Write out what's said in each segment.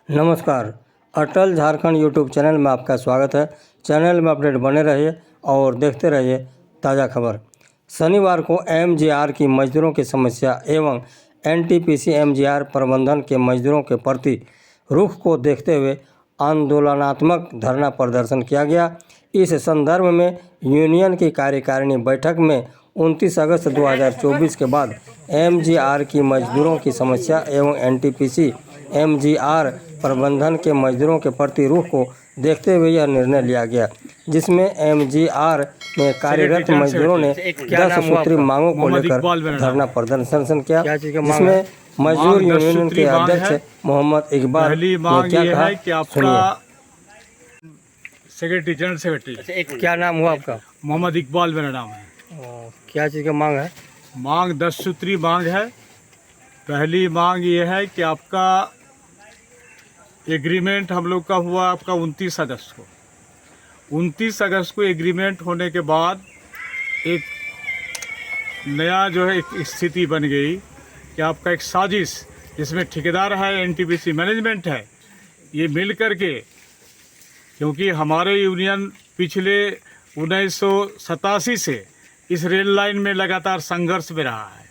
नमस्कार, अटल Jharkhand YouTube channel में आपका स्वागत है। चैनल में अपडेट बने रहिए और देखते रहिए ताज़ा खबर। शनिवार को एमजीआर की मजदूरों की समस्या एवं एनटीपीसी एमजीआर प्रबंधन के मजदूरों के प्रति रुख को देखते हुए आंदोलनात्मक धरना प्रदर्शन किया गया। इस संदर्भ में यूनियन की कार्यकारिणी बैठक में 29 अगस्त 2024 के बाद एमजीआर की मजदूरों की समस्या एवं एनटीपीसी एमजीआर प्रबंधन के मजदूरों के प्रति रुख को देखते हुए यह निर्णय लिया गया, जिसमें एमजीआर में कार्यरत मजदूरों ने 10 सूत्री मांगों को लेकर धरना प्रदर्शन किया, जिसमें मजदूर यूनियन के अध्यक्ष मोहम्मद इकबाल ने क्या कहा, सुनिए। Secretary, general secretary. क्या नाम हुआ आपका? मोहम्मद इकबाल मेरा नाम है। क्या चीज़ का मांग है? मांग 10 सूत्री मांग है। पहली मांग ये है कि आपका एग्रीमेंट हम लोग का हुआ आपका 29 अगस्त को। 29 अगस्त को एग्रीमेंट होने के बाद एक नया जो है एक स्थिति बन गई कि आपका एक साजिश, जिसमें ठेकेदार है, एनटीपीसी मैनेजमेंट है, ये मिल करके, क्योंकि हमारे यूनियन पिछले 1987 से इस रेल लाइन में लगातार संघर्ष में रहा है,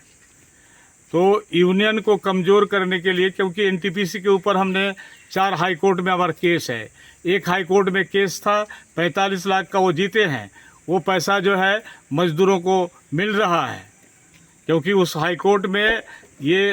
तो यूनियन को कमज़ोर करने के लिए, क्योंकि एनटीपीसी के ऊपर हमने 4 हाई कोर्ट में हमारा केस है। एक हाई कोर्ट में केस था, 45 लाख का वो जीते हैं। वो पैसा जो है मज़दूरों को मिल रहा है, क्योंकि उस हाई कोर्ट में ये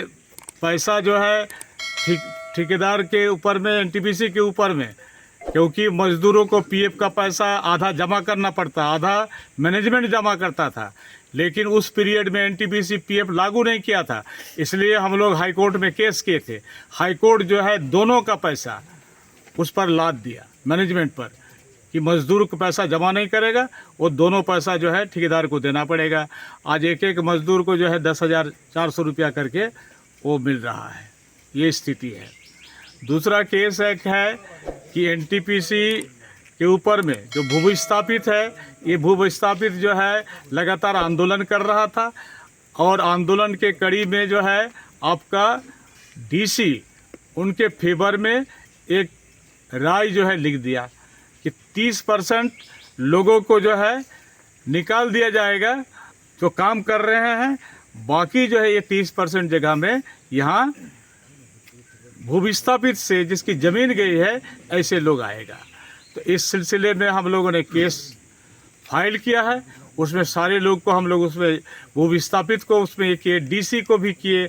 पैसा जो है ठेकेदार के ऊपर में, एनटीपीसी के ऊपर में, क्योंकि मज़दूरों को पीएफ का पैसा आधा जमा करना पड़ता, आधा मैनेजमेंट जमा करता था, लेकिन उस पीरियड में एनटीपीसी पीएफ लागू नहीं किया था। इसलिए हम लोग हाई कोर्ट में केस किए थे। हाई कोर्ट जो है दोनों का पैसा उस पर लाद दिया, मैनेजमेंट पर, कि मज़दूर को पैसा जमा नहीं करेगा, वो दोनों पैसा जो है ठेकेदार को देना पड़ेगा। आज एक एक मज़दूर को जो है 10,400 रुपया करके वो मिल रहा है, ये स्थिति है। दूसरा केस एक है कि एनटीपीसी के ऊपर में जो भूविस्थापित है, ये भूविस्थापित जो है लगातार आंदोलन कर रहा था, और आंदोलन के कड़ी में जो है आपका डीसी उनके फेवर में एक राय जो है लिख दिया कि 30% लोगों को जो है निकाल दिया जाएगा जो काम कर रहे हैं, बाकी जो है ये 30% जगह में यहाँ भूविस्थापित से जिसकी ज़मीन गई है ऐसे लोग आएगा। तो इस सिलसिले में हम लोगों ने केस फाइल किया है। उसमें सारे लोग को हम लोग उसमें भूविस्थापित को उसमें ये किए, डीसी को भी किए,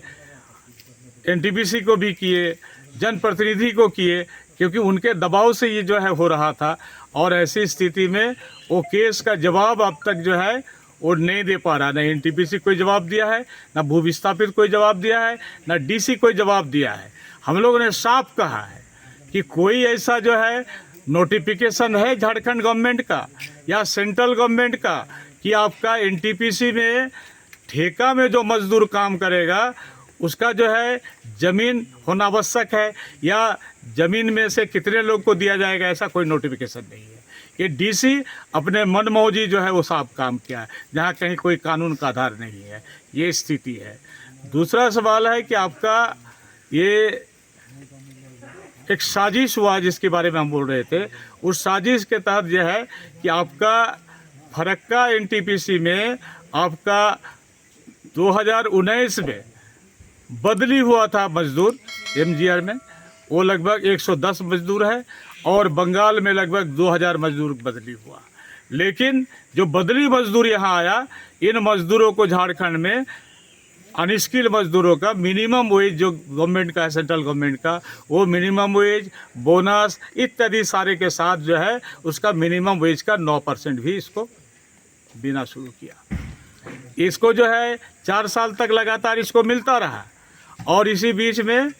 एनटीपीसी को भी किए, जनप्रतिनिधि को किए, क्योंकि उनके दबाव से ये जो है हो रहा था। और ऐसी स्थिति में वो केस का जवाब अब तक जो है वो नहीं दे पा रहा। न एनटीपीसी कोई जवाब दिया है, न भूविस्थापित कोई जवाब दिया है, न डीसी कोई जवाब दिया है। हम लोगों ने साफ कहा है कि कोई ऐसा जो है नोटिफिकेशन है झारखंड गवर्नमेंट का या सेंट्रल गवर्नमेंट का कि आपका एनटीपीसी में ठेका में जो मजदूर काम करेगा उसका जो है ज़मीन होना आवश्यक है, या ज़मीन में से कितने लोग को दिया जाएगा, ऐसा कोई नोटिफिकेशन नहीं है। ये डीसी अपने मनमौजी जो है वो साफ काम किया है, जहाँ कहीं कोई कानून का आधार नहीं है। ये स्थिति है। दूसरा सवाल है कि आपका ये एक साजिश हुआ जिसके बारे में हम बोल रहे थे। उस साजिश के तहत यह है कि आपका फरक्का एनटीपीसी में आपका 2019 में बदली हुआ था मजदूर एमजीआर में, वो लगभग 110 मजदूर है, और बंगाल में लगभग 2000 मजदूर बदली हुआ। लेकिन जो बदली मजदूर यहाँ आया, इन मजदूरों को झारखंड में अनस्किल्ड मजदूरों का मिनिमम वेज जो गवर्नमेंट का है, सेंट्रल गवर्नमेंट का, वो मिनिमम वेज, बोनस इत्यादि सारे के साथ जो है उसका मिनिमम वेज का 9% भी इसको देना शुरू किया। इसको जो है 4 साल तक लगातार इसको मिलता रहा। और इसी बीच में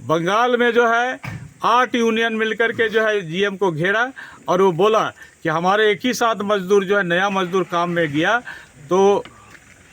बंगाल में जो है 8 यूनियन मिलकर के जो है जीएम को घेरा, और वो बोला कि हमारे एक ही साथ मजदूर जो है नया मजदूर काम में गया तो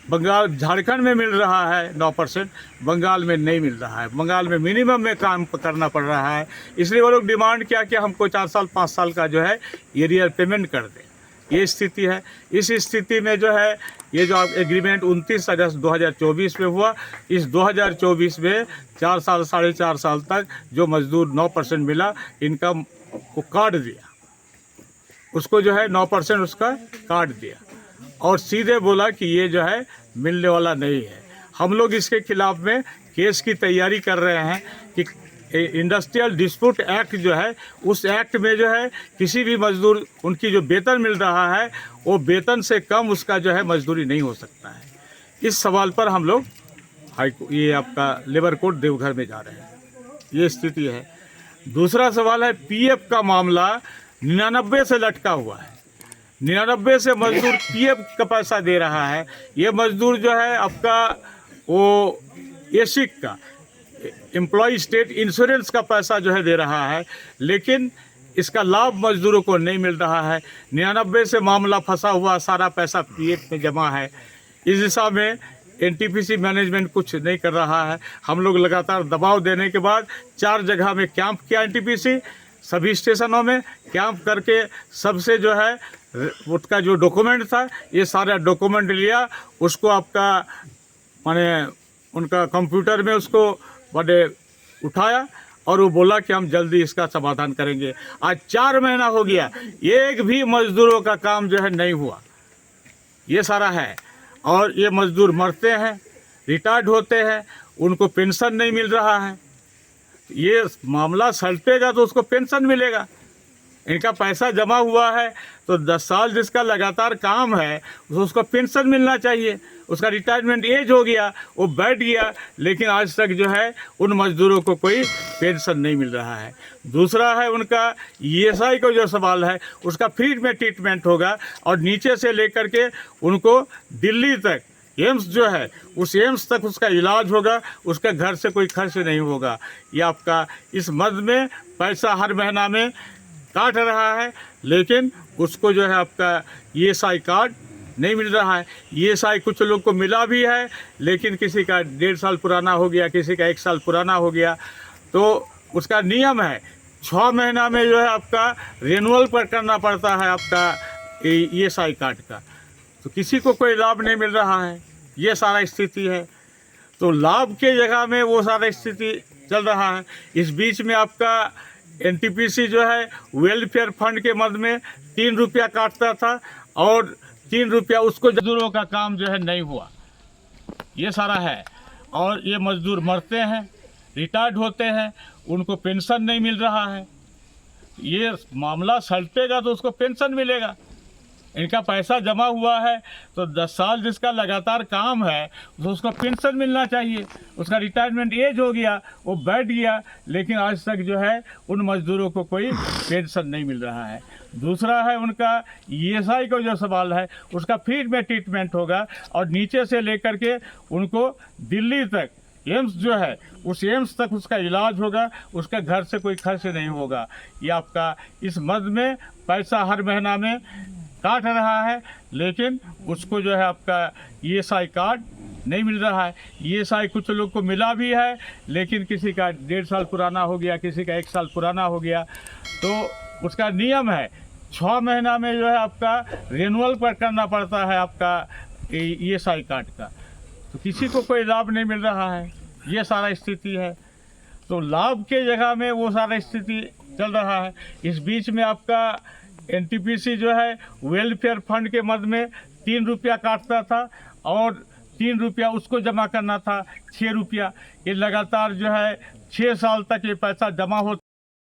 बंगाल झारखंड में मिल रहा है 9%, बंगाल में नहीं मिल रहा है। बंगाल में मिनिमम में काम करना पड़ रहा है। इसलिए वो लोग डिमांड किया कि हमको 4 साल 5 साल का जो है एरियर पेमेंट कर दें। ये स्थिति है। इस स्थिति में जो है ये जो एग्रीमेंट 29 अगस्त 2024 में हुआ, इस 2024 में 4 साल 4.5 साल तक जो मजदूर 9% मिला, इनका को काट दिया, उसको जो है 9% उसका काट दिया और सीधे बोला कि ये जो है मिलने वाला नहीं है। हम लोग इसके खिलाफ में केस की तैयारी कर रहे हैं कि इंडस्ट्रियल डिस्प्यूट एक्ट जो है, उस एक्ट में जो है किसी भी मजदूर उनकी जो वेतन मिल रहा है वो वेतन से कम उसका जो है मजदूरी नहीं हो सकता है। इस सवाल पर हम लोग ये आपका लेबर कोर्ट देवघर में जा रहे हैं, ये स्थिति है। दूसरा सवाल है पीएफ का मामला 99 से लटका हुआ है। 99 से मजदूर पीएफ का पैसा दे रहा है। ये मजदूर जो है आपका वो एसिक का एम्प्लॉय स्टेट इंश्योरेंस का पैसा जो है दे रहा है, लेकिन इसका लाभ मजदूरों को नहीं मिल रहा है। 99 से मामला फंसा हुआ, सारा पैसा पीएफ में जमा है। इस दिशा में एनटीपीसी मैनेजमेंट कुछ नहीं कर रहा है। हम लोग लगातार दबाव देने के बाद 4 जगह में कैंप किया, एनटीपीसी सभी स्टेशनों में कैंप करके सबसे जो है उसका जो डॉक्यूमेंट था ये सारा डॉक्यूमेंट लिया, उसको आपका माने उनका कंप्यूटर में उसको बड़े उठाया और वो बोला कि हम जल्दी इसका समाधान करेंगे। आज 4 महीना हो गया, एक भी मजदूरों का काम जो है नहीं हुआ। ये सारा है और ये मजदूर मरते हैं, रिटायर्ड होते हैं, उनको पेंशन नहीं मिल रहा है। ये मामला सलटेगा तो उसको पेंशन मिलेगा। इनका पैसा जमा हुआ है तो 10 साल जिसका लगातार काम है उसको पेंशन मिलना चाहिए। उसका रिटायरमेंट एज हो गया, वो बैठ गया, लेकिन आज तक जो है उन मजदूरों को कोई पेंशन नहीं मिल रहा है। दूसरा है उनका ईएसआई का जो सवाल है, उसका फ्री में ट्रीटमेंट होगा और नीचे से लेकर के उनको दिल्ली तक एम्स जो है उस एम्स तक उसका इलाज होगा, उसके घर से कोई खर्च नहीं होगा। ये आपका इस मद में पैसा हर महीना में काट रहा है, लेकिन उसको जो है आपका ईएसआई कार्ड नहीं मिल रहा है। ईएसआई कुछ लोग को मिला भी है, लेकिन किसी का 1.5 साल पुराना हो गया, किसी का 1 साल पुराना हो गया। तो उसका नियम है 6 महीना में जो है आपका रिन्यूअल पर करना पड़ता है आपका ईएसआई कार्ड का। तो किसी को कोई लाभ नहीं मिल रहा है, ये सारा स्थिति है। तो लाभ के जगह में वो सारा स्थिति चल रहा है। इस बीच में आपका एनटीपीसी जो है वेलफेयर फंड के मद में 3 रुपया काटता था और 3 रुपया उसको मजदूरों का काम जो है नहीं हुआ। ये सारा है और ये मजदूर मरते हैं, रिटायर्ड होते हैं, उनको पेंशन नहीं मिल रहा है। ये मामला सलटेगा तो उसको पेंशन मिलेगा। इनका पैसा जमा हुआ है तो 10 साल जिसका लगातार काम है तो उसको पेंशन मिलना चाहिए। उसका रिटायरमेंट एज हो गया, वो बैठ गया, लेकिन आज तक जो है उन मजदूरों को कोई पेंशन नहीं मिल रहा है। दूसरा है उनका ईएसआई का जो सवाल है, उसका फ्री में ट्रीटमेंट होगा और नीचे से लेकर के उनको दिल्ली तक एम्स जो है उस एम्स तक उसका इलाज होगा, उसके घर से कोई खर्च नहीं होगा। ये आपका इस मद में पैसा हर महीना में काट रहा है, लेकिन उसको जो है आपका ईएसआई कार्ड नहीं मिल रहा है। ईएसआई कुछ लोग को मिला भी है, लेकिन किसी का 1.5 साल पुराना हो गया, किसी का 1 साल पुराना हो गया। तो उसका नियम है 6 महीना में जो है आपका रिन्यूअल पर करना पड़ता है आपका ईएसआई कार्ड का। तो किसी को कोई लाभ नहीं मिल रहा है, ये सारा स्थिति है। तो लाभ के जगह में वो सारा स्थिति चल रहा है। इस बीच में आपका एनटीपीसी जो है वेलफेयर फंड के मद में 3 रुपया काटता था और 3 रुपया उसको जमा करना था 6 रुपया। ये लगातार जो है 6 साल तक ये पैसा जमा हो